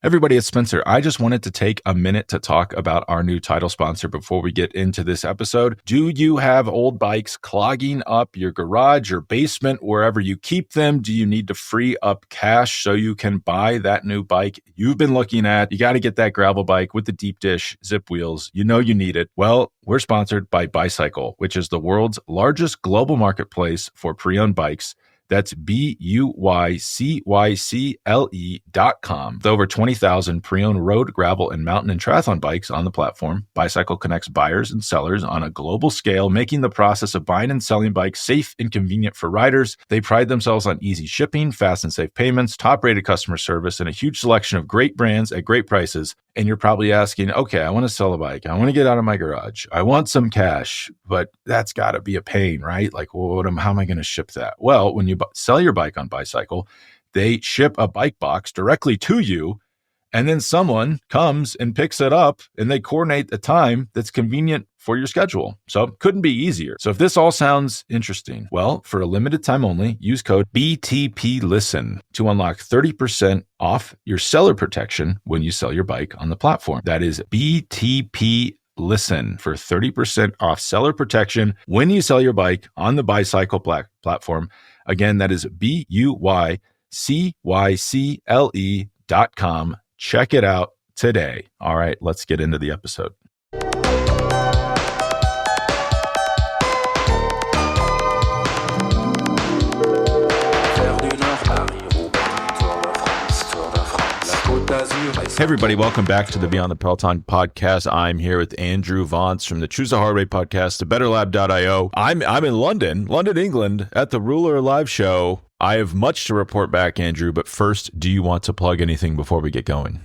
Everybody, it's Spencer. I just wanted to take a minute to talk about our new title sponsor before we get into this episode. Do you have old bikes clogging up your garage, your basement, wherever you keep them? Do you need to free up cash so you can buy that new bike you've been looking at? You got to get that gravel bike with the deep dish zip wheels. You know you need it. Well, we're sponsored by Bicycle, which is the world's largest global marketplace for pre-owned bikes. That's BUYCYCLE.com. With over 20,000 pre-owned road, gravel, and mountain and triathlon bikes on the platform, Bicycle connects buyers and sellers on a global scale, making the process of buying and selling bikes safe and convenient for riders. They pride themselves on easy shipping, fast and safe payments, top-rated customer service, and a huge selection of great brands at great prices. And you're probably asking, okay, I want to sell a bike. I want to get out of my garage. I want some cash, but that's got to be a pain, right? Like, how am I going to ship that? Well, when you sell your bike on Bicycle, they ship a bike box directly to you, and then someone comes and picks it up, and they coordinate a time that's convenient for your schedule. So it couldn't be easier. So if this all sounds interesting, well, for a limited time only, use code BTPListen to unlock 30% off your seller protection when you sell your bike on the platform. That is BTPListen for 30% off seller protection when you sell your bike on the Bicycle platform. Again, that is BUYCYCLE.com. Check it out today. All right, let's get into the episode. Hey everybody, welcome back to the Beyond the Peloton podcast. I'm here with Andrew Vontz from the Choose a Hard Way podcast, thebetterlab.io. I'm in London, England, at the Rouleur live show. I have much to report back, Andrew, but first, do you want to plug anything before we get going?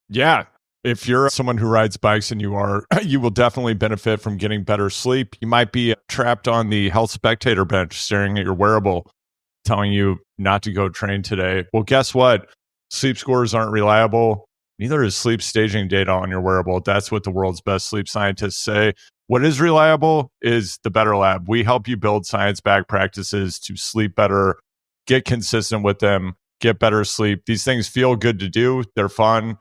Yeah. If you're someone who rides bikes and you will definitely benefit from getting better sleep. You might be trapped on the health spectator bench staring at your wearable, telling you not to go train today. Well, guess what? Sleep scores aren't reliable. Neither is sleep staging data on your wearable. That's what the world's best sleep scientists say. What is reliable is the Better Lab. We help you build science-backed practices to sleep better, get consistent with them, get better sleep. These things feel good to do. They're fun.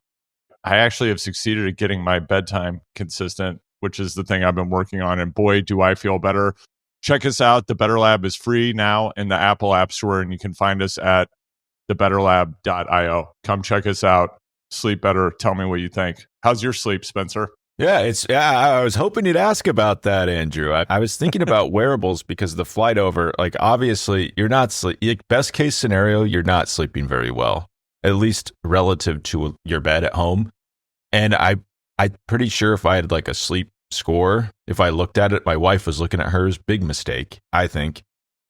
I actually have succeeded at getting my bedtime consistent, which is the thing I've been working on. And boy, do I feel better. Check us out. The Better Lab is free now in the Apple App Store, and you can find us at thebetterlab.io. Come check us out. Sleep better. Tell me what you think. How's your sleep, Spencer? Yeah, I was hoping you'd ask about that, Andrew. I was thinking about wearables because of the flight over, like, obviously you're not best case scenario, you're not sleeping very well, at least relative to your bed at home. And I'm pretty sure if I had like a sleep score, if I looked at it, my wife was looking at hers, big mistake, I think.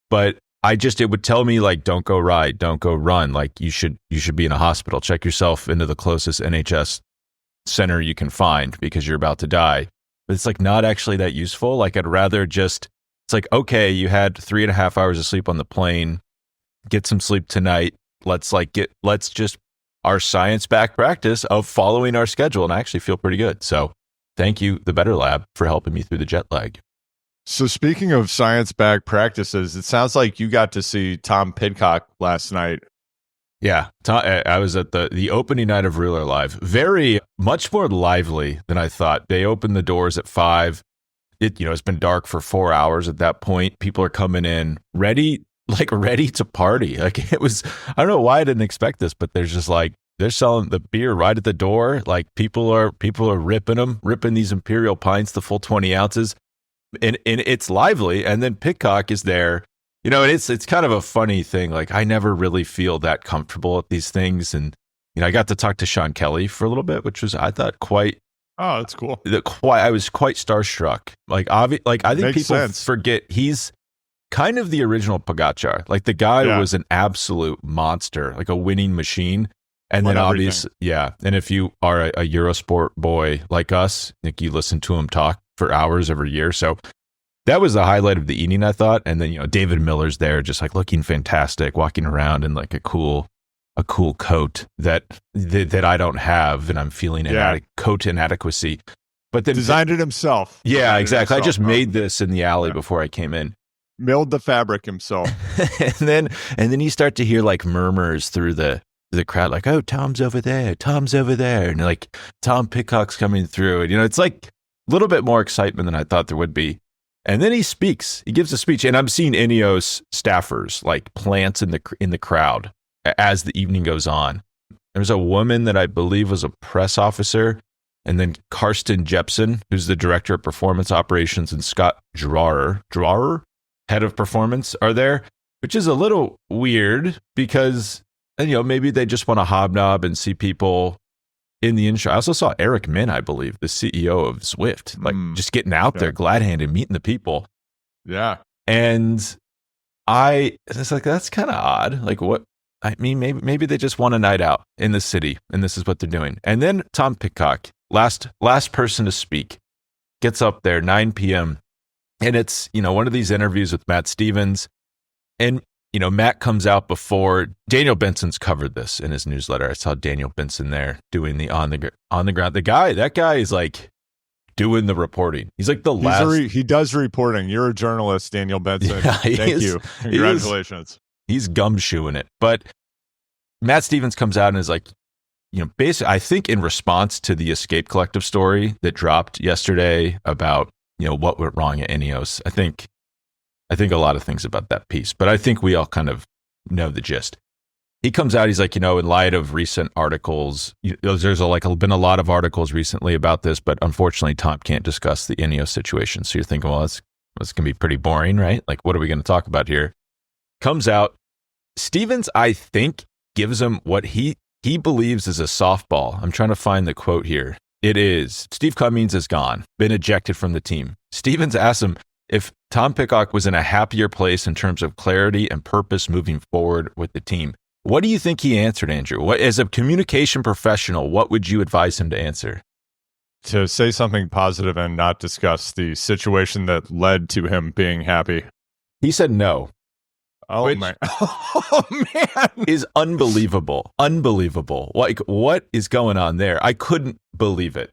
But it would tell me, like, don't go ride, don't go run. Like, you should be in a hospital. Check yourself into the closest NHS center you can find because you're about to die. But it's like not actually that useful. Like, I'd rather it's like, okay, you had 3.5 hours of sleep on the plane, get some sleep tonight. Let's just our science-backed practice of following our schedule. And I actually feel pretty good. So thank you, the Better Lab, for helping me through the jet lag. So speaking of science-backed practices, it sounds like you got to see Tom Pidcock last night. Yeah, I was at the opening night of Rouleur Live. Very much more lively than I thought. They opened the doors at 5. It's been dark for 4 hours at that point. People are coming in ready to party. Like, it was, I don't know why I didn't expect this, but there's just like, they're selling the beer right at the door. Like, people are ripping these Imperial pints, the full 20 ounces. And it's lively, and then Pidcock is there, and it's kind of a funny thing. Like, I never really feel that comfortable at these things, and I got to talk to Sean Kelly for a little bit, which was, I thought, quite. Oh, that's cool. I was quite starstruck. Like, I think Makes people sense. forget he's kind of the original Pogacar. Like, the guy was an absolute monster, like a winning machine. And then obviously, yeah. And if you are a Eurosport boy like us, like, you listen to him talk for hours every year. So that was the highlight of the evening, I thought. And then, David Miller's there, just like looking fantastic, walking around in like a cool coat that I don't have, and I'm feeling coat inadequacy. But then designed it himself. Yeah, exactly. I just made this in the alley before I came in. Milled the fabric himself. and then you start to hear like murmurs through the through the crowd, like, oh, Tom's over there. And like Tom Pidcock's coming through. And, it's like a little bit more excitement than I thought there would be. And then he speaks. He gives a speech. And I'm seeing Ineos staffers like plants in the crowd as the evening goes on. There's a woman that I believe was a press officer. And then Karsten Jepsen, who's the director of performance operations, and Scott Drawer, head of performance, are there, which is a little weird because, maybe they just want to hobnob and see people in the industry. I also saw Eric Min, I believe, the CEO of Zwift, just getting out there, glad-handed, meeting the people. Yeah. And it's like, that's kind of odd. Like, what? I mean, maybe they just want a night out in the city, and this is what they're doing. And then Tom Pidcock, last person to speak, gets up there 9 p.m. and it's one of these interviews with Matt Stevens, and Matt comes out before. Daniel Benson's covered this in his newsletter. I saw Daniel Benson there doing the on the ground. That guy is like doing the reporting. He's like the last. He does reporting. You're a journalist, Daniel Benson. Yeah, Thank you. Congratulations. He's gumshoeing it. But Matt Stevens comes out and is like, basically, I think in response to the Escape Collective story that dropped yesterday about, what went wrong at Ineos. I think a lot of things about that piece, but I think we all kind of know the gist. He comes out, he's like, in light of recent articles, there's been a lot of articles recently about this, but unfortunately, Tom can't discuss the Ineos situation. So you're thinking, well, it's going to be pretty boring, right? Like, what are we going to talk about here? Comes out, Stevens, I think, gives him what he believes is a softball. I'm trying to find the quote here. It is, Steve Cummings is gone, been ejected from the team. Stevens asks him if Tom Pidcock was in a happier place in terms of clarity and purpose moving forward with the team. What do you think he answered, Andrew? As a communication professional, what would you advise him to answer? To say something positive and not discuss the situation that led to him being happy. He said no. Oh, man. Oh, man. Is unbelievable. Like, what is going on there? I couldn't believe it.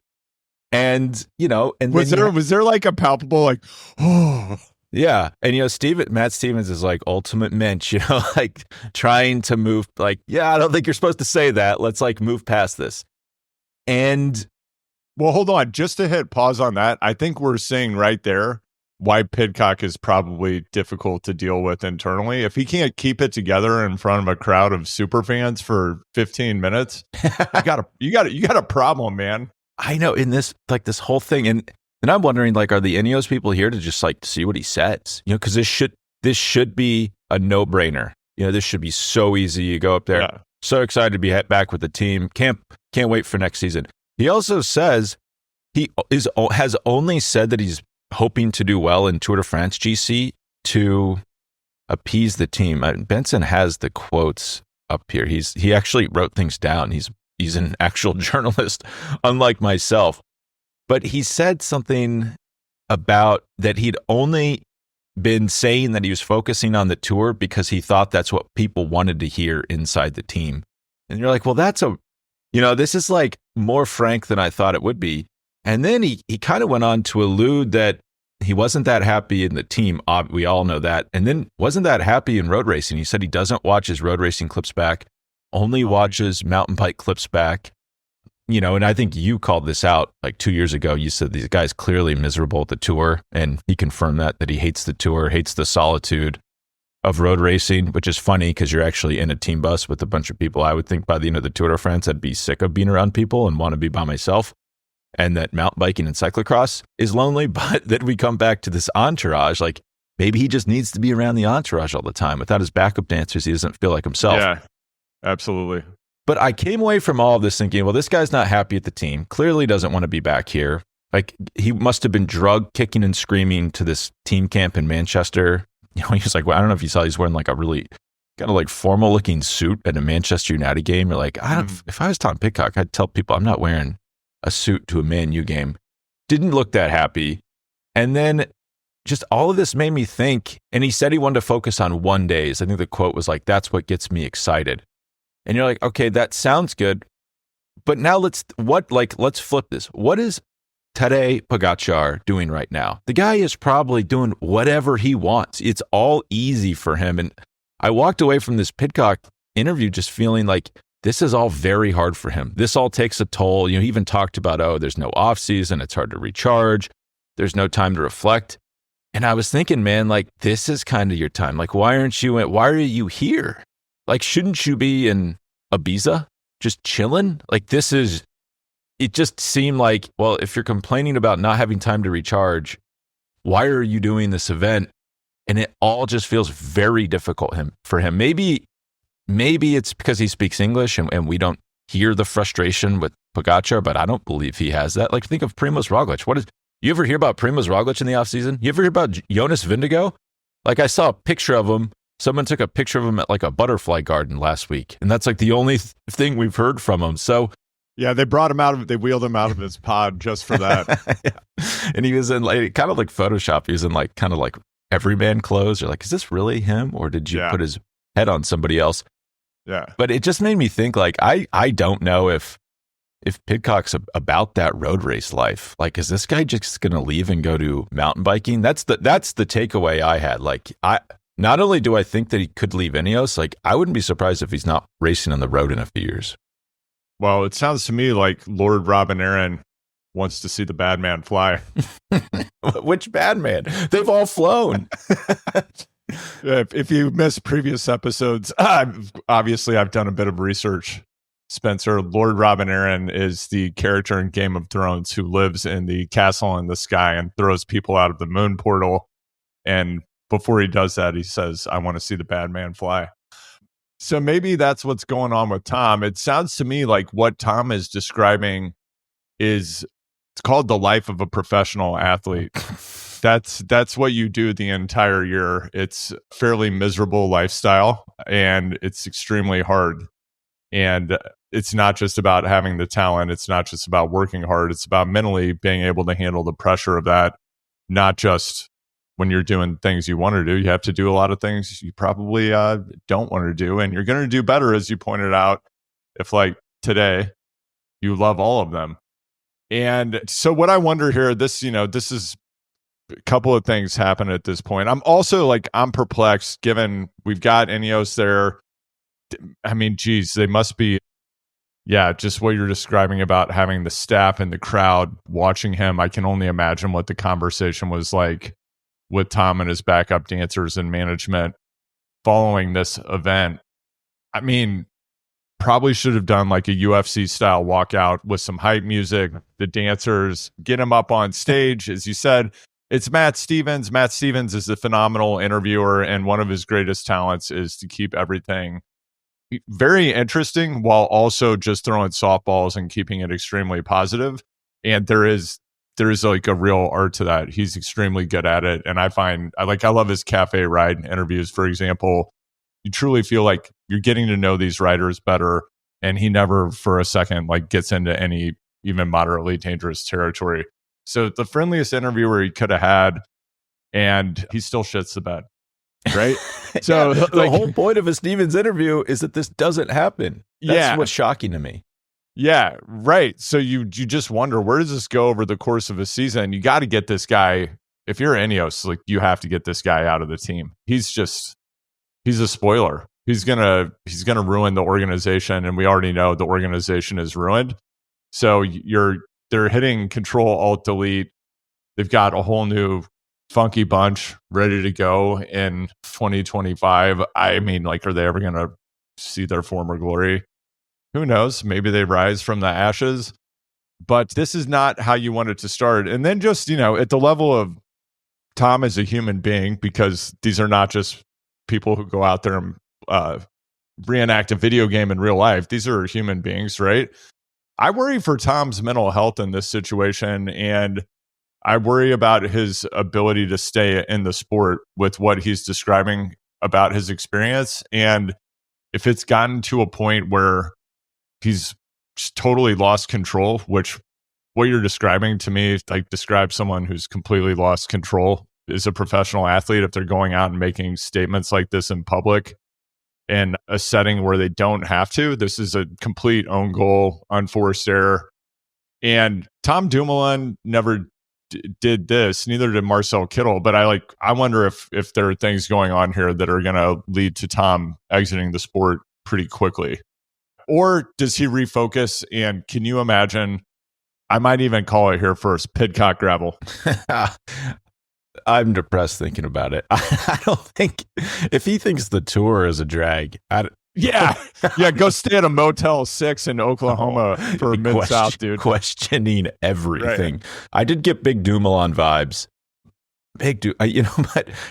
And, and was there like a palpable, like, oh. Yeah. And, Matt Stevens is like ultimate mensch, like trying to move, like, yeah, I don't think you're supposed to say that. Let's like move past this. And. Well, hold on. Just to hit pause on that, I think we're seeing right there why Pidcock is probably difficult to deal with internally. If he can't keep it together in front of a crowd of super fans for 15 minutes, you got a problem, man. I know, in this whole thing, and I'm wondering, like, are the Ineos people here to just like see what he says? Because this should be a no-brainer. This should be so easy. You go up there, so excited to be back with the team. Can't wait for next season. He also says has only said that he's hoping to do well in Tour de France GC to appease the team. Benson has the quotes up here. He actually wrote things down. He's an actual journalist, unlike myself. But he said something about that he'd only been saying that he was focusing on the tour because he thought that's what people wanted to hear inside the team. And you're like, well, this is like more frank than I thought it would be. And then he kind of went on to allude that he wasn't that happy in the team. We all know that. And then wasn't that happy in road racing. He said he doesn't watch his road racing clips back, only watches mountain bike clips back. And I think you called this out like 2 years ago. You said these guys clearly miserable at the tour. And he confirmed that he hates the tour, hates the solitude of road racing, which is funny because you're actually in a team bus with a bunch of people. I would think by the end of the Tour de France, I'd be sick of being around people and want to be by myself. And that mountain biking and cyclocross is lonely, but that we come back to this entourage. Like, maybe he just needs to be around the entourage all the time. Without his backup dancers, he doesn't feel like himself. Yeah, absolutely. But I came away from all of this thinking, well, this guy's not happy at the team. Clearly doesn't want to be back here. Like, he must have been drugged, kicking and screaming to this team camp in Manchester. He was like, well, I don't know if you saw, he's wearing like a really kind of like formal looking suit at a Manchester United game. You're like, if I was Tom Pidcock, I'd tell people I'm not wearing a suit to a Man U game. Didn't look that happy. And then just all of this made me think, and he said he wanted to focus on one days. I think the quote was like, that's what gets me excited. And you're like, okay, that sounds good. But now let's flip this. What is Tadej Pogačar doing right now? The guy is probably doing whatever he wants. It's all easy for him. And I walked away from this Pidcock interview just feeling like this is all very hard for him. This all takes a toll. He even talked about, there's no off season. It's hard to recharge. There's no time to reflect. And I was thinking, man, like, this is kind of your time. Like, why are you here? Like, shouldn't you be in Ibiza just chilling? Like, it just seemed like, well, if you're complaining about not having time to recharge, why are you doing this event? And it all just feels very difficult for him. Maybe it's because he speaks English and we don't hear the frustration with Pogacar, but I don't believe he has that. Like, think of Primož Roglič. You ever hear about Primož Roglič in the offseason? You ever hear about Jonas Vingegaard? Like, I saw a picture of him. Someone took a picture of him at like a butterfly garden last week. And that's like the only thing we've heard from him. So yeah, they wheeled him out of his pod just for that. Yeah. And he was in like, kind of like Photoshop. He was in like, kind of like everyman clothes. You're like, is this really him? Or did you put his head on somebody else? Yeah. But it just made me think, like, I don't know if Pidcock's about that road race life. Like, is this guy just going to leave and go to mountain biking? That's the takeaway I had. Like, not only do I think that he could leave Ineos, like, I wouldn't be surprised if he's not racing on the road in a few years. Well, it sounds to me like Lord Robin Aaron wants to see the bad man fly. Which bad man? They've all flown. If you missed previous episodes, obviously I've done a bit of research. Spencer, Lord Robin Aaron is the character in Game of Thrones who lives in the castle in the sky and throws people out of the moon portal. And before he does that, he says, I want to see the bad man fly. So maybe that's what's going on with Tom. It sounds to me like what Tom is describing it's called the life of a professional athlete. That's what you do the entire year. It's a fairly miserable lifestyle and it's extremely hard. And it's not just about having the talent. It's not just about working hard. It's about mentally being able to handle the pressure of that, not just when you're doing things you want to do. You have to do a lot of things you probably don't want to do. And you're going to do better, as you pointed out, if like today, you love all of them. And so what I wonder here, this is a couple of things happen at this point. I'm also I'm perplexed given we've got Ineos there. I mean, geez, they must be, just what you're describing about having the staff and the crowd watching him. I can only imagine what the conversation was like with Tom and his backup dancers and management following this event. I mean, probably should have done like a UFC style walkout with some hype music, the dancers, get him up on stage. As you said, it's Matt Stevens. Matt Stevens is a phenomenal interviewer, and one of his greatest talents is to keep everything very interesting while also just throwing softballs and keeping it extremely positive. And there is like a real art to that. He's extremely good at it. And I love his cafe ride interviews, for example. You truly feel like you're getting to know these riders better. And he never for a second gets into any even moderately dangerous territory. So the friendliest interviewer he could have had, and he still shits the bed. Right. So the whole point of a Stevens interview is that this doesn't happen. That's what's shocking to me. Yeah, right. So you just wonder, where does this go over the course of a season? You got to get this guy. If you're Ineos, you have to get this guy out of the team. He's a spoiler. He's gonna ruin the organization, and we already know the organization is ruined. So they're hitting Control Alt Delete. They've got a whole new funky bunch ready to go in 2025. I mean, are they ever going to see their former glory? Who knows? Maybe they rise from the ashes, but this is not how you want it to start. And then just, at the level of Tom as a human being, because these are not just people who go out there and reenact a video game in real life. These are human beings, right? I worry for Tom's mental health in this situation, and I worry about his ability to stay in the sport with what he's describing about his experience. And if it's gotten to a point where he's just totally lost control, which what you're describing to me, describes someone who's completely lost control as a professional athlete. If they're going out and making statements like this in public in a setting where they don't have to, this is a complete own goal, unforced error. And Tom Dumoulin never did this, neither did Marcel Kittel, but I wonder if there are things going on here that are going to lead to Tom exiting the sport pretty quickly. Or does he refocus? And can you imagine? I might even call it here first, Pidcock gravel. I'm depressed thinking about it. I don't think if he thinks the tour is a drag. Yeah, go stay at a Motel 6 in Oklahoma for Mid-South, dude. Questioning everything. Right. I did get big Dumoulin vibes. But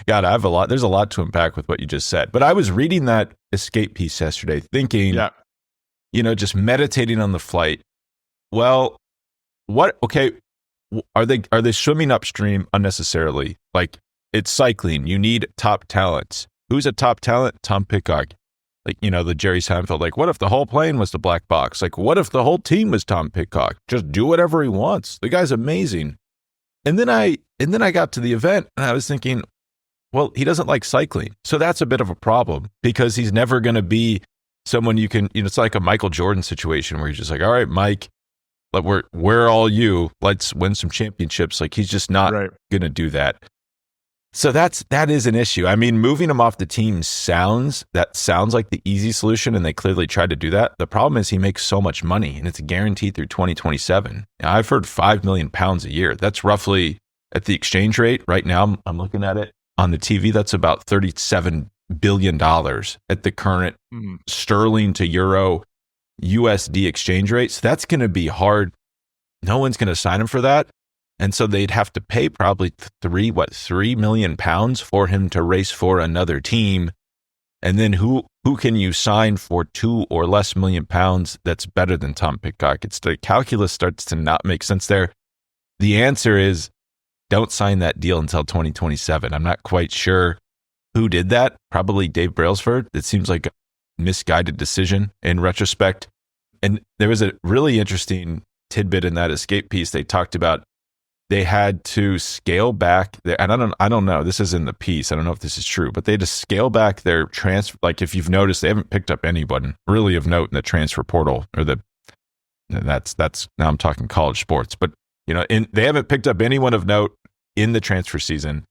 God, there's a lot to unpack with what you just said. But I was reading that escape piece yesterday, thinking, just meditating on the flight. Well, are they swimming upstream unnecessarily? Like, it's cycling. You need top talents. Who's a top talent? Tom Pidcock. Like, the Jerry Seinfeld. Like, what if the whole plane was the black box? Like, what if the whole team was Tom Pidcock? Just do whatever he wants. The guy's amazing. And then I got to the event and I was thinking, well, he doesn't like cycling. So that's a bit of a problem because he's never going to be someone you can, it's like a Michael Jordan situation where you're just like, all right, Mike, like we're all you. Let's win some championships. Like, he's just not going to do that. So that is an issue. I mean, moving him off the team sounds like the easy solution, and they clearly tried to do that. The problem is he makes so much money, and it's guaranteed through 2027. Now, I've heard £5 million a year. That's roughly, at the exchange rate right now, I'm looking at it on the TV, that's about $37 billion at the current sterling to euro USD exchange rate. So that's going to be hard. No one's going to sign him for that. And so they'd have to pay probably £3 million for him to race for another team. And then who can you sign for $2 or less million that's better than Tom Pidcock? It's the calculus starts to not make sense there. The answer is don't sign that deal until 2027. I'm not quite sure who did that. Probably Dave Brailsford. It seems like a misguided decision in retrospect. And there was a really interesting tidbit in that escape piece. They talked about they had to scale back and I don't know, this is in the piece, I don't know if this is true, but they had to scale back their transfer. Like, if you've noticed, they haven't picked up anyone really of note in the transfer portal, or that's now I'm talking college sports, but they haven't picked up anyone of note in the transfer season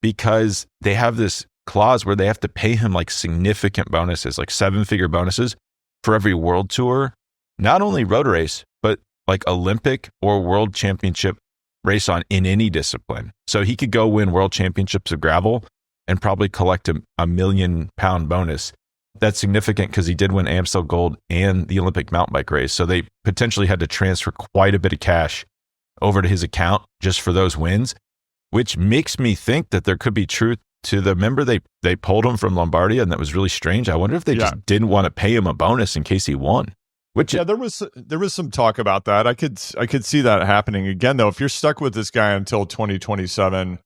because they have this clause where they have to pay him like significant bonuses, like 7-figure bonuses for every world tour, not only road race, but like Olympic or world championship race in any discipline. So he could go win world championships of gravel and probably collect a £1 million bonus. That's significant because he did win Amstel Gold and the Olympic mountain bike race. So they potentially had to transfer quite a bit of cash over to his account just for those wins, which makes me think that there could be truth to the member they pulled him from Lombardia, and that was really strange. I wonder if they just didn't want to pay him a bonus in case he won. There was some talk about that. I could see that happening again, though. If you're stuck with this guy until 2027,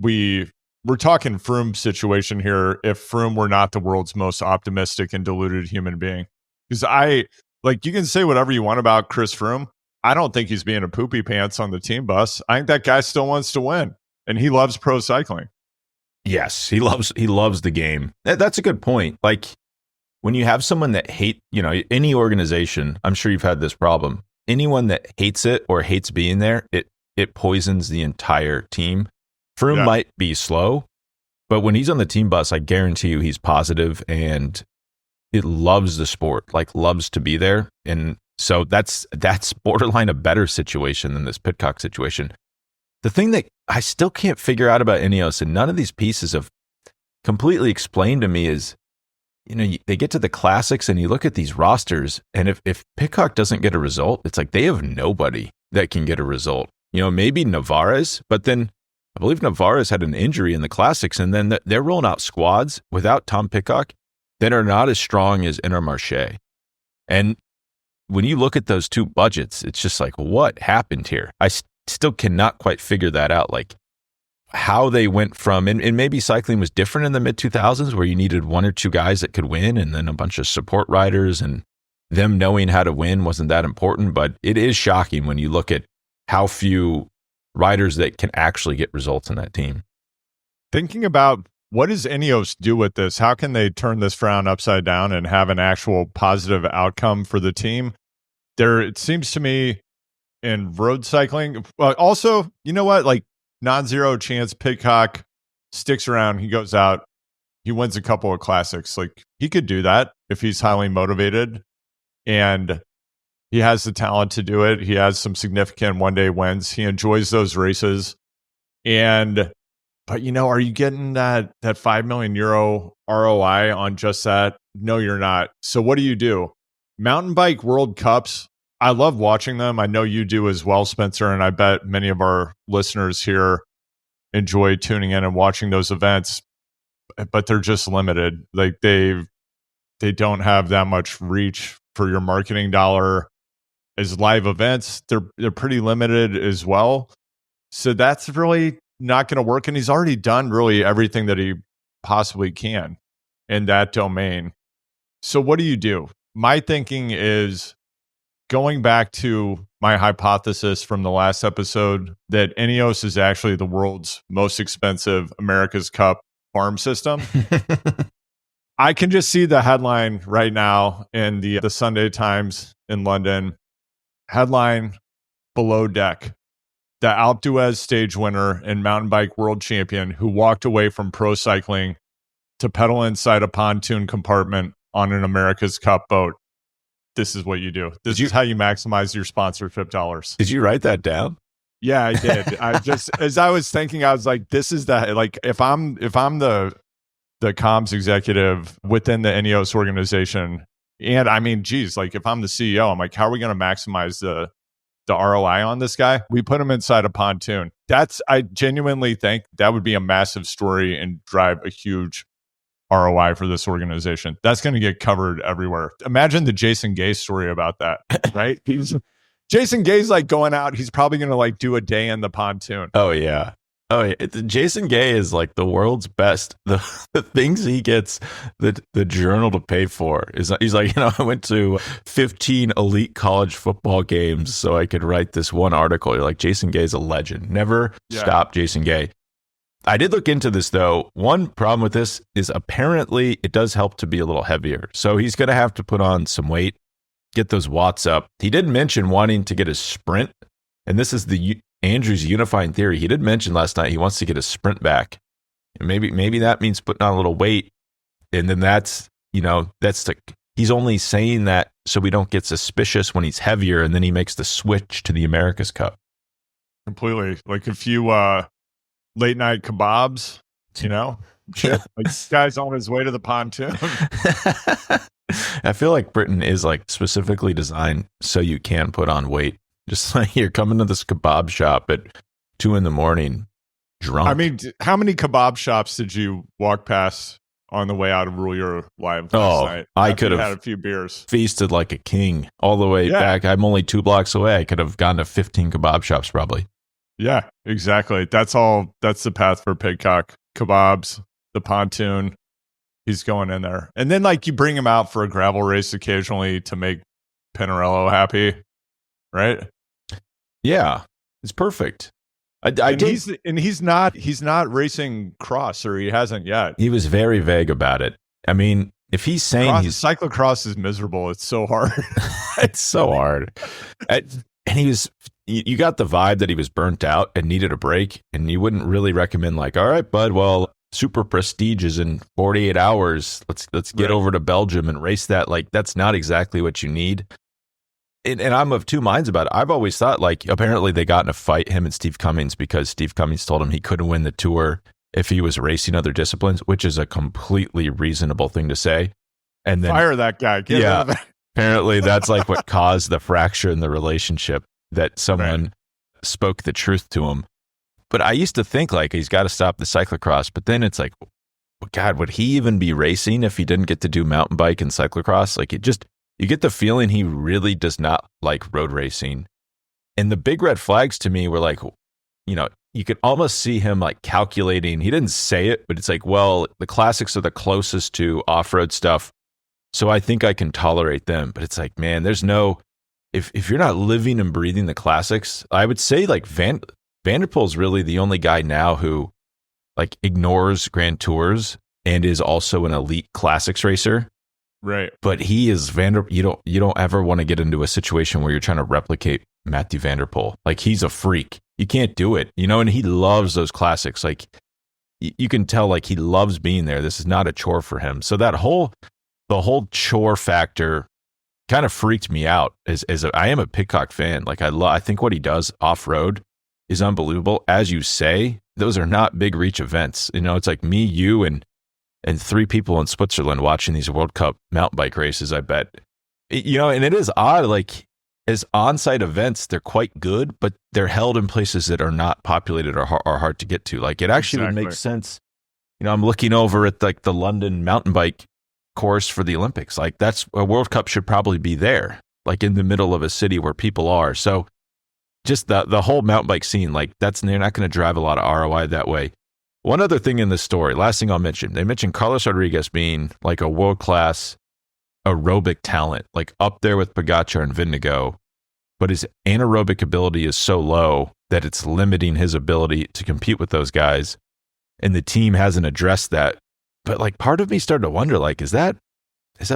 we're talking Froome situation here. If Froome were not the world's most optimistic and deluded human being, because you can say whatever you want about Chris Froome. I don't think he's being a poopy pants on the team bus. I think that guy still wants to win, and he loves pro cycling. Yes, he loves the game. That's a good point. Like, when you have someone that any organization, I'm sure you've had this problem. Anyone that hates it or hates being there, it poisons the entire team. Froome might be slow, but when he's on the team bus, I guarantee you he's positive and it loves the sport, like loves to be there. And so that's borderline a better situation than this Pidcock situation. The thing that I still can't figure out about Ineos, and none of these pieces have completely explained to me, is they get to the classics and you look at these rosters, and if Pidcock doesn't get a result, it's like they have nobody that can get a result. Maybe Navarez, but then I believe Navarez had an injury in the classics, and then they're rolling out squads without Tom Pidcock that are not as strong as Intermarché. And when you look at those two budgets, it's just like, what happened here? I still cannot quite figure that out. Like, how they went from, and maybe cycling was different in the mid-2000s where you needed one or two guys that could win and then a bunch of support riders, and them knowing how to win wasn't that important. But it is shocking when you look at how few riders that can actually get results in that team. Thinking about what does Ineos do with this? How can they turn this frown upside down and have an actual positive outcome for the team? It seems to me in road cycling, also, you know what, like, non-zero chance Pidcock sticks around, he goes out, he wins a couple of classics. Like, he could do that if he's highly motivated. and he has the talent to do it. He has some significant one-day wins. He enjoys those races. But are you getting that €5 million ROI on just that? No, you're not. So what do? Mountain bike World Cups, I love watching them. I know you do as well, Spencer, and I bet many of our listeners here enjoy tuning in and watching those events, but they're just limited. Like they don't have that much reach for your marketing dollar. As live events, they're pretty limited as well. So that's really not going to work. And he's already done really everything that he possibly can in that domain. So what do? My thinking is, going back to my hypothesis from the last episode, that Ineos is actually the world's most expensive America's Cup farm system. I can just see the headline right now in the Sunday Times in London. Headline, below deck: the Alpe d'Huez stage winner and mountain bike world champion who walked away from pro cycling to pedal inside a pontoon compartment on an America's Cup boat. This is what you do. This is how you maximize your sponsorship dollars. Did you write that down? Yeah, I did. I just, as I was thinking, I was like, this is like, if I'm the comms executive within the Ineos organization, and I mean, geez, like if I'm the CEO, I'm like, how are we going to maximize the ROI on this guy? We put him inside a pontoon. I genuinely think that would be a massive story and drive a huge ROI for this organization. That's going to get covered everywhere. Imagine the Jason Gay story about that, right? Jason Gay's like going out. He's probably going to like do a day in the pontoon. Oh yeah. Jason Gay is like the world's best. The things he gets the journal to pay for is, he's like, I went to 15 elite college football games so I could write this one article. You're like, Jason Gay's a legend. Never stop Jason Gay. I did look into this though. One problem with this is apparently it does help to be a little heavier. So he's going to have to put on some weight, get those watts up. He did mention wanting to get his sprint, and this is Andrew's unifying theory. He did mention last night he wants to get his sprint back. And maybe that means putting on a little weight, and then he's only saying that so we don't get suspicious when he's heavier, and then he makes the switch to the America's Cup. Completely. Like a few late night kebabs, like this guy's on his way to the pontoon. I feel like Britain is like specifically designed so you can put on weight. Just like you're coming to this kebab shop at 2 a.m, drunk. I mean, how many kebab shops did you walk past on the way out of Rouleur live last night? I could have had a few beers, feasted like a king all the way back. I'm only 2 blocks away. I could have gone to 15 kebab shops probably. Yeah, exactly. That's the path for Pidcock. Kebabs, the pontoon. He's going in there. And then like you bring him out for a gravel race occasionally to make Pinarello happy, right? Yeah, it's perfect. He's not racing cross, or he hasn't yet. He was very vague about it. I mean, if he's saying cyclocross is miserable, it's so hard. It's so hard. And you got the vibe that he was burnt out and needed a break, and you wouldn't really recommend like, all right, bud, well, super prestige is in 48 hours. Let's get over to Belgium and race that. Like, that's not exactly what you need. And I'm of two minds about it. I've always thought, like, apparently they got in a fight, him and Steve Cummings, because Steve Cummings told him he couldn't win the Tour if he was racing other disciplines, which is a completely reasonable thing to say. And then fire that guy. Get rid of it. Apparently that's like what caused the fracture in the relationship, that someone spoke the truth to him. But I used to think like he's got to stop the cyclocross, but then it's like, God, would he even be racing if he didn't get to do mountain bike and cyclocross? Like you get the feeling he really does not like road racing. And the big red flags to me were like, you could almost see him like calculating. He didn't say it, but it's like, well, the classics are the closest to off-road stuff, so I think I can tolerate them. But it's like, man, there's no, if you're not living and breathing the classics, I would say like Van der Poel's really the only guy now who like ignores Grand Tours and is also an elite classics racer. Right. But he is you don't ever want to get into a situation where you're trying to replicate Mathieu van der Poel. Like, he's a freak. You can't do it, and he loves those classics. Like, you can tell like he loves being there. This is not a chore for him. So the whole chore factor kind of freaked me out I am a Pidcock fan. Like I think what he does off road is unbelievable. As you say, those are not big reach events. You know, it's like me, you, and 3 people in Switzerland watching these World Cup mountain bike races. I bet, you know, and it is odd. Like as on-site events, they're quite good, but they're held in places that are not populated or hard to get to. Like it actually would make sense. You know, I'm looking over at like the London mountain bike course for the Olympics. Like that's a World Cup should probably be there, like in the middle of a city where people are. So just the whole mountain bike scene, like they're not going to drive a lot of ROI that way. One other thing in this story, last thing I'll mention, they mentioned Carlos Rodriguez being like a world-class aerobic talent, like up there with Pogacar and Vingegaard, but his anaerobic ability is so low that it's limiting his ability to compete with those guys. And the team hasn't addressed that. But like part of me started to wonder, like, is that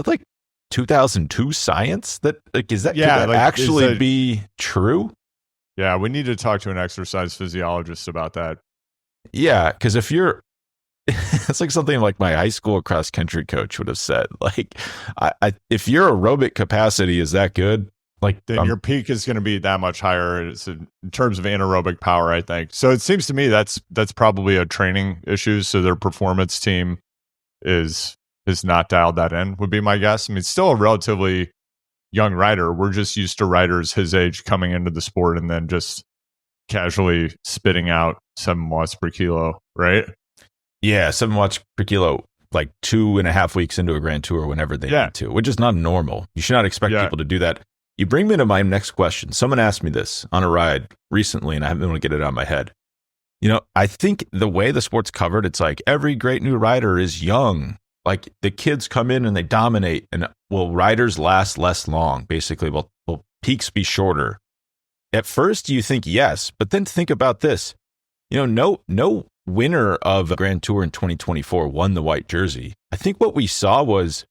like 2002 science? That like could that actually be true? Yeah, we need to talk to an exercise physiologist about that. Yeah, because if you're, it's like something like my high school cross country coach would have said. Like, if your aerobic capacity is that good, like then your peak is going to be that much higher in terms of anaerobic power, I think. So it seems to me that's probably a training issue. So their performance team is not dialed that in, would be my guess. I mean, it's still a relatively young rider. We're just used to riders his age coming into the sport and then just casually spitting out 7 watts per kilo, right? Yeah, 7 watts per kilo, like 2.5 weeks into a Grand Tour whenever they need to, which is not normal. You should not expect people to do that. You bring me to my next question. Someone asked me this on a ride recently, and I haven't been able to get it out of my head. You know, I think the way the sport's covered, it's like every great new rider is young. Like the kids come in and they dominate, and will riders last less long? Basically, will peaks be shorter? At first, you think yes, but then think about this. You know, no winner of a Grand Tour in 2024 won the white jersey. I think what we saw was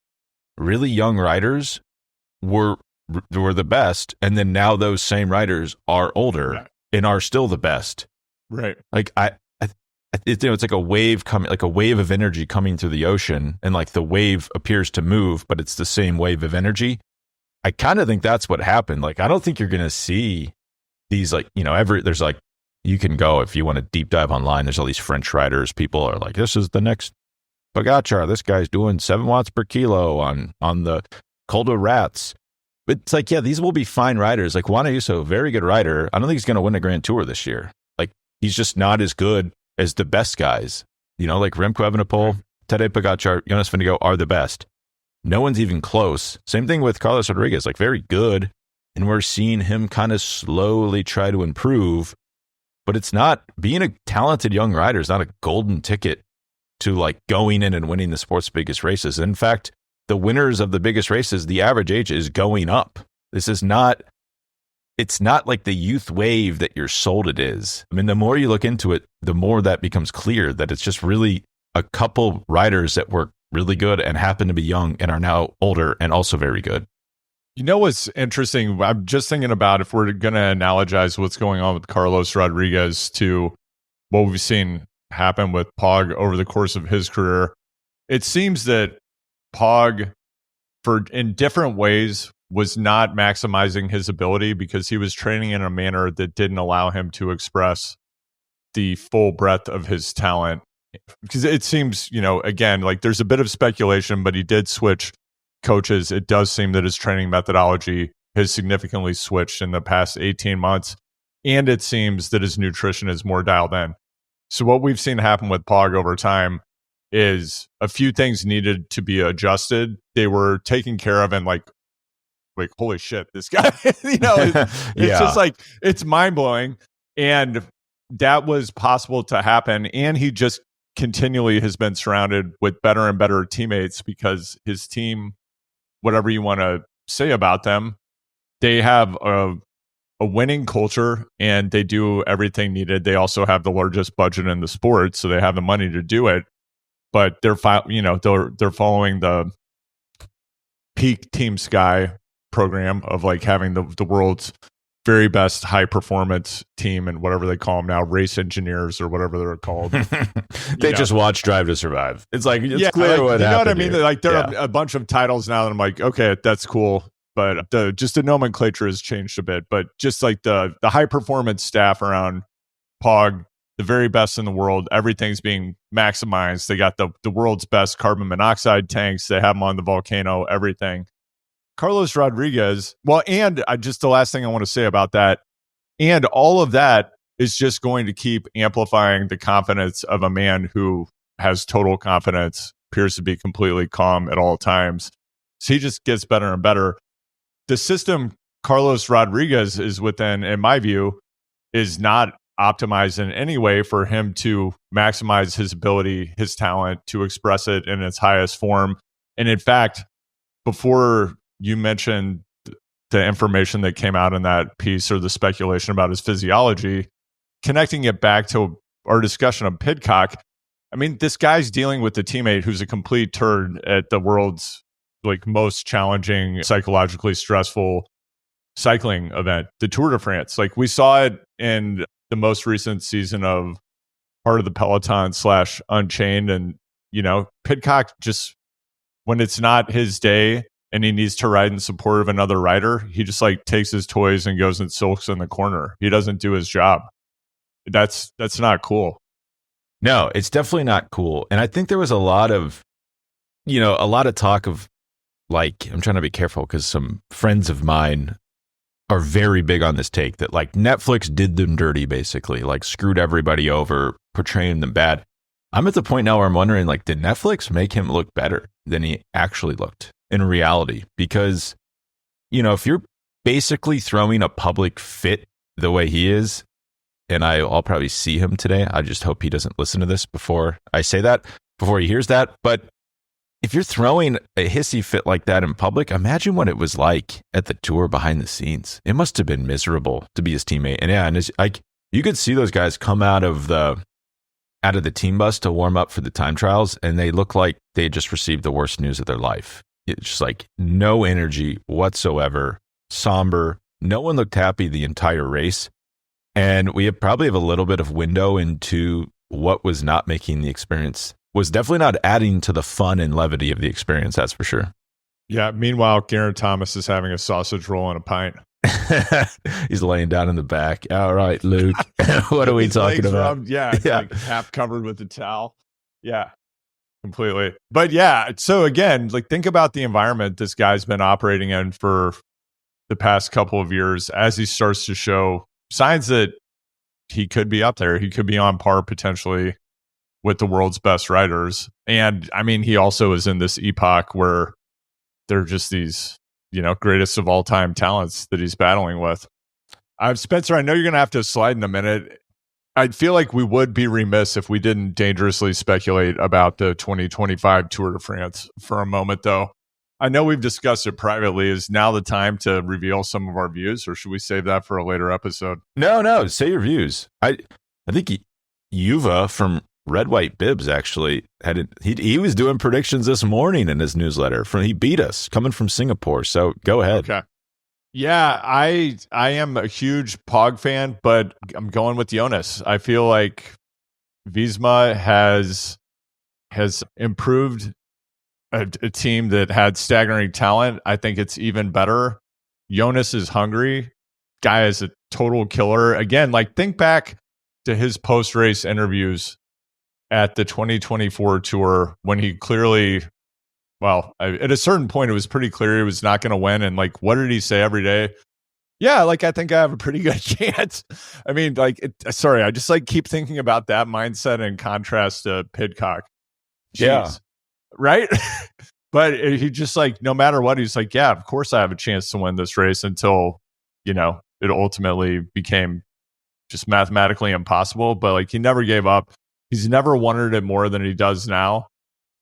really young riders were the best, and then now those same riders are older and are still the best. Right. Like it's like a wave coming, like a wave of energy coming through the ocean, and like the wave appears to move, but it's the same wave of energy. I kind of think that's what happened. Like I don't think you're going to see these, like, you know, there's like, you can go if you want to deep dive online. There's all these French riders. People are like, this is the next Pogacar. This guy's doing 7 watts per kilo on the Col de Rats. But it's like, yeah, these will be fine riders. Like Juan Ayuso, very good rider. I don't think he's going to win a Grand Tour this year. Like he's just not as good as the best guys. You know, like Remco Evenepoel, Tadej Pogacar, Jonas Vingegaard are the best. No one's even close. Same thing with Carlos Rodriguez, like very good. And we're seeing him kind of slowly try to improve. But it's not, being a talented young rider is not a golden ticket to like going in and winning the sport's biggest races. In fact, the winners of the biggest races, the average age is going up. This is not, it's not like the youth wave that you're sold it is. I mean, the more you look into it, the more that becomes clear that it's just really a couple riders that were really good and happen to be young and are now older and also very good. You know what's interesting? I'm just thinking about if we're going to analogize what's going on with Carlos Rodriguez to what we've seen happen with Pog over the course of his career. It seems that Pog, in different ways, was not maximizing his ability because he was training in a manner that didn't allow him to express the full breadth of his talent. Because it seems, you know, again, like there's a bit of speculation, but he did switch coaches. It does seem that his training methodology has significantly switched in the past 18 months. And it seems that his nutrition is more dialed in. So what we've seen happen with Pog over time is a few things needed to be adjusted. They were taken care of, and like holy shit, this guy, you know, it's just like, it's mind blowing. And that was possible to happen. And he just continually has been surrounded with better and better teammates because his team, whatever you want to say about them, they have a winning culture and they do everything needed. They also have the largest budget in the sport, so they have the money to do it. But they're following the peak Team Sky program of like having the world's very best high performance team, and whatever they call them now, race engineers or whatever they're called. They just watch Drive to Survive. It's like, it's clear what happened. You know what I mean? Here. Like there are a bunch of titles now that I'm like, okay, that's cool. but the nomenclature has changed a bit. But just like the high performance staff around Pog, the very best in the world, everything's being maximized. They got the world's best carbon monoxide tanks. They have them on the volcano, everything. Carlos Rodriguez, well, and just the last thing I want to say about that, and all of that is just going to keep amplifying the confidence of a man who has total confidence, appears to be completely calm at all times. So he just gets better and better. The system Carlos Rodriguez is within, in my view, is not optimized in any way for him to maximize his ability, his talent, to express it in its highest form. And in fact, before you mentioned the information that came out in that piece or the speculation about his physiology, connecting it back to our discussion of Pidcock, I mean, this guy's dealing with a teammate who's a complete turd at the world's like most challenging, psychologically stressful cycling event, the Tour de France. Like we saw it in the most recent season of part of the Peloton / Unchained. And, you know, Pidcock just, when it's not his day and he needs to ride in support of another rider, he just like takes his toys and goes and sulks in the corner. He doesn't do his job. That's not cool. No, it's definitely not cool. And I think there was a lot of talk of like, I'm trying to be careful because some friends of mine are very big on this take that like Netflix did them dirty, basically, like screwed everybody over, portraying them bad. I'm at the point now where I'm wondering, like, did Netflix make him look better than he actually looked in reality? Because, you know, if you're basically throwing a public fit the way he is, and I'll probably see him today. I just hope he doesn't listen to this before I say that, before he hears that. But if you're throwing a hissy fit like that in public, imagine what it was like at the tour behind the scenes. It must have been miserable to be his teammate. And yeah, and it's like you could see those guys come out of the team bus to warm up for the time trials, and they look like they just received the worst news of their life. It's just like no energy whatsoever, somber. No one looked happy the entire race. And we probably have a little bit of window into what was not making the experience, was definitely not adding to the fun and levity of the experience, that's for sure. Yeah, meanwhile, Geraint Thomas is having a sausage roll and a pint. He's laying down in the back. All right, Luke, what are we talking about? Like half covered with a towel. Yeah, completely. But yeah, so again, like think about the environment this guy's been operating in for the past couple of years as he starts to show signs that he could be up there. He could be on par potentially with the world's best riders. And I mean, he also is in this epoch where they're just these, you know, greatest of all time talents that he's battling with. Spencer, I know you're going to have to slide in a minute. I feel like we would be remiss if we didn't dangerously speculate about the 2025 Tour de France for a moment, though. I know we've discussed it privately. Is now the time to reveal some of our views, or should we save that for a later episode? No, say your views. I think Yuva from Red White Bibs actually he was doing predictions this morning in his newsletter. He beat us coming from Singapore. So go ahead. Okay. Yeah, I am a huge Pog fan, but I'm going with Jonas. I feel like Visma has improved a team that had staggering talent. I think it's even better. Jonas is hungry. Guy is a total killer. Again, like think back to his post-race interviews at the 2024 Tour when he clearly, at a certain point, it was pretty clear he was not going to win. And like, what did he say every day? Yeah, like I think I have a pretty good chance. I mean, like, I just like keep thinking about that mindset in contrast to Pidcock. Jeez. Yeah. Right? But he just like, no matter what, he's like, yeah, of course I have a chance to win this race until, you know, it ultimately became just mathematically impossible. But like, he never gave up. He's never wanted it more than he does now.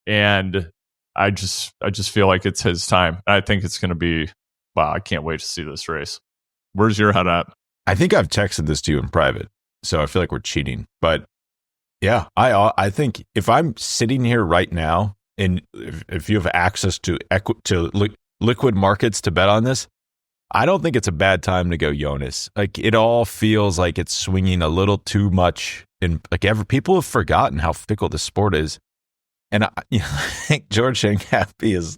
And I just feel like it's his time. I think it's going to be, I can't wait to see this race. Where's your head at? I think I've texted this to you in private, so I feel like we're cheating. But yeah, I think if I'm sitting here right now, and if you have access to liquid markets to bet on this, I don't think it's a bad time to go Jonas. Like it all feels like it's swinging a little too much, and like people have forgotten how fickle the sport is. And I think George Shangapi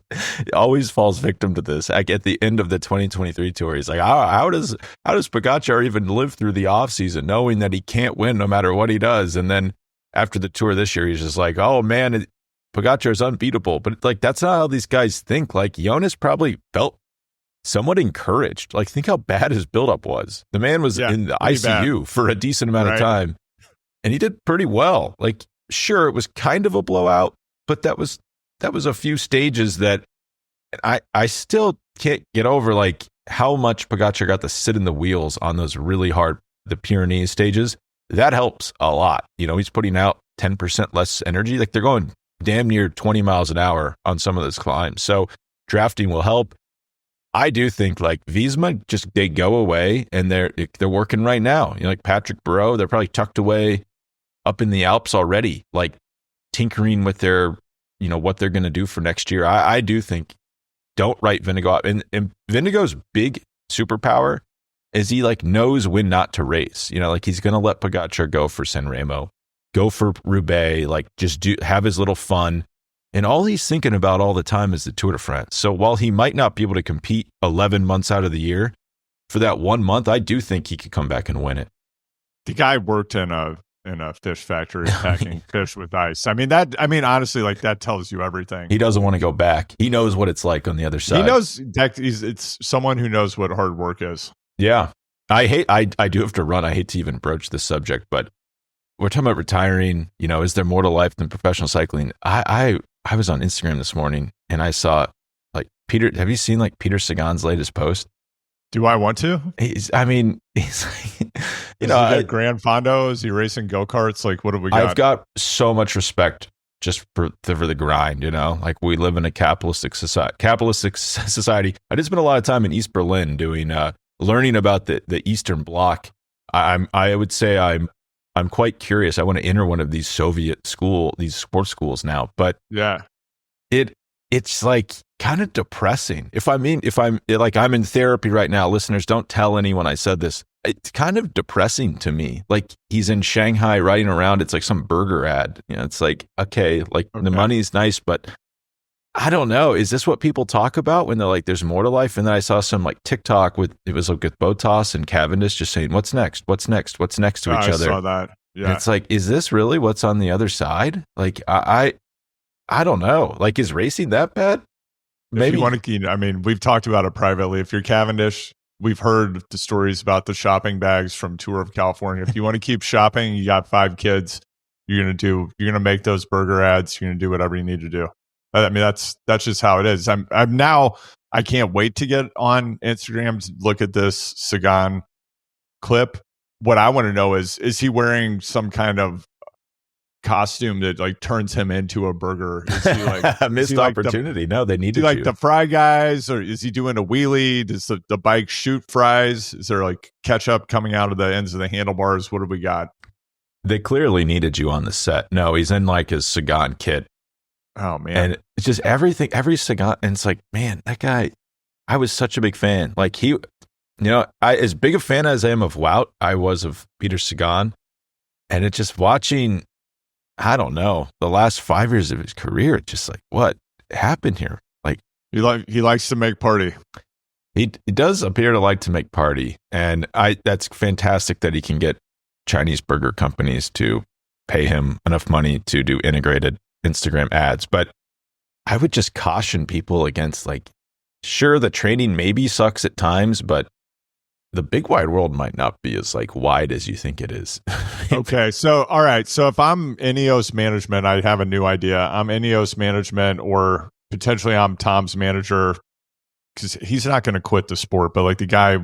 always falls victim to this. Like at the end of the 2023 tour, he's like, how does Pogacar even live through the offseason knowing that he can't win no matter what he does? And then after the tour this year, he's just like, oh man, Pogacar is unbeatable. But like that's not how these guys think. Like Jonas probably felt somewhat encouraged. Like think how bad his buildup was. The man was in the ICU for a decent amount of time, and he did pretty well. Like sure, it was kind of a blowout. But that was a few stages that I still can't get over, like how much Pogacar got to sit in the wheels on those really hard, the Pyrenees stages. That helps a lot. You know, he's putting out 10% less energy. Like they're going damn near 20 miles an hour on some of those climbs. So drafting will help. I do think like Visma, they go away and they're working right now. You know, like Patrick Barreau, they're probably tucked away up in the Alps already, like tinkering with their, you know, what they're going to do for next year. I do think don't write Vingegaard off. And Vingegaard's big superpower is he like knows when not to race. You know, like he's going to let Pogacar go for San Remo, go for Roubaix, like just have his little fun. And all he's thinking about all the time is the Tour de France. So while he might not be able to compete 11 months out of the year, for that 1 month, I do think he could come back and win it. The guy worked in a fish factory packing fish with ice. I mean, honestly, like that tells you everything. He doesn't want to go back. He knows what it's like on the other side. He knows it's someone who knows what hard work is. Yeah. I do have to run. I hate to even broach this subject, but we're talking about retiring. You know, is there more to life than professional cycling? I was on Instagram this morning and I saw like have you seen like Peter Sagan's latest post? Do I want to? He's like, you know, he Grand Fondo? Is he racing go-karts? Like, what have we got? I've got so much respect just for the grind, you know, like we live in a capitalistic society. I did spend a lot of time in East Berlin doing, learning about the Eastern Bloc. I would say I'm quite curious. I want to enter one of these these sports schools now, but yeah, it's like kind of depressing. If I'm in therapy right now, listeners, don't tell anyone I said this. It's kind of depressing to me. Like he's in Shanghai riding around. It's like some burger ad. You know, it's like, okay, the money's nice, but I don't know. Is this what people talk about when they're like, there's more to life? And then I saw some like TikTok with Botas and Cavendish just saying, what's next? What's next? What's next to each other? I saw that. Yeah. And it's like, is this really what's on the other side? Like, I don't know. Like, is racing that bad? Maybe. If you want to, I mean, we've talked about it privately. If you're Cavendish, we've heard the stories about the shopping bags from Tour of California. If you want to keep shopping, you got 5 kids, you're going to make those burger ads. You're going to do whatever you need to do. I mean, that's just how it is. I'm now, I can't wait to get on Instagram to look at this Sagan clip. What I want to know is he wearing some kind of costume that like turns him into a burger? Is he like a missed opportunity? No, they needed like the fry guys, or is he doing a wheelie? Does the bike shoot fries? Is there like ketchup coming out of the ends of the handlebars? What have we got? They clearly needed you on the set. No, he's in like his Sagan kit. Oh man. And it's just every Sagan, and it's like, man, that guy, I was such a big fan. Like he, you know, as big a fan as I am of Wout, I was of Peter Sagan. And it's just watching, I don't know, the last 5 years of his career, it's just like, what happened here? Like he likes to make party. He does appear to like to make party. And that's fantastic that he can get Chinese burger companies to pay him enough money to do integrated Instagram ads. But I would just caution people against, like, sure, the training maybe sucks at times, but the big wide world might not be as like wide as you think it is. Okay. So, all right. So if I'm Ineos management, I have a new idea. I'm Ineos management, or potentially I'm Tom's manager, because he's not going to quit the sport, but like the guy,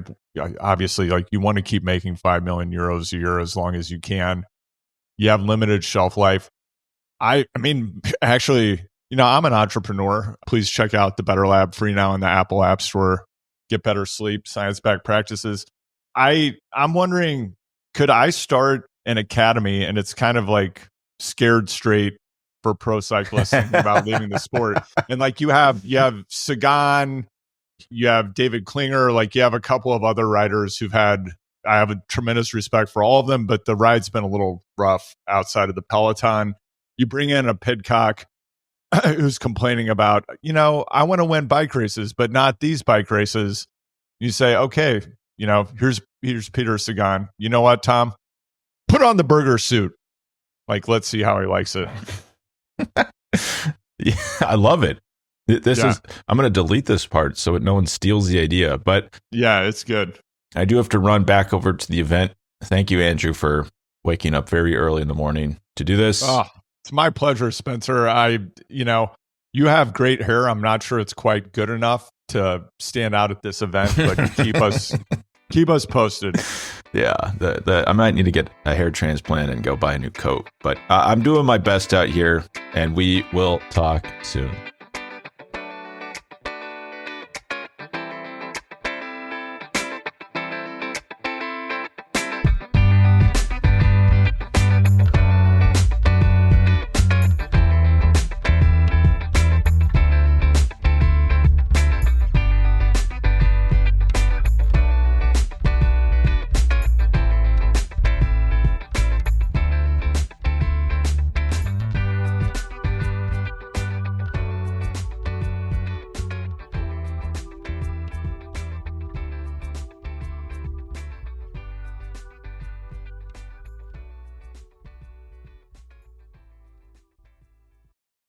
obviously, like you want to keep making 5 million euros a year as long as you can. You have limited shelf life. I mean, actually, you know, I'm an entrepreneur. Please check out the Better Lab free now in the Apple App Store. Get better sleep, science-backed practices. I'm wondering, could I start an academy? And it's kind of like Scared Straight for pro cyclists about leaving the sport. And like you have Sagan, you have David Klinger, like you have a couple of other riders I have a tremendous respect for all of them, but the ride's been a little rough outside of the Peloton. You bring in a Pidcock, who's complaining about, I want to win bike races, but not these bike races. You say, okay, here's Peter Sagan. You know what, Tom? Put on the burger suit. Like, let's see how he likes it. Yeah, I love it. I'm going to delete this part so no one steals the idea. But yeah, it's good. I do have to run back over to the event. Thank you, Andrew, for waking up very early in the morning to do this. Oh, it's my pleasure, Spencer. You have great hair. I'm not sure it's quite good enough to stand out at this event, but keep us posted. Yeah, I might need to get a hair transplant and go buy a new coat. But I'm doing my best out here, and we will talk soon.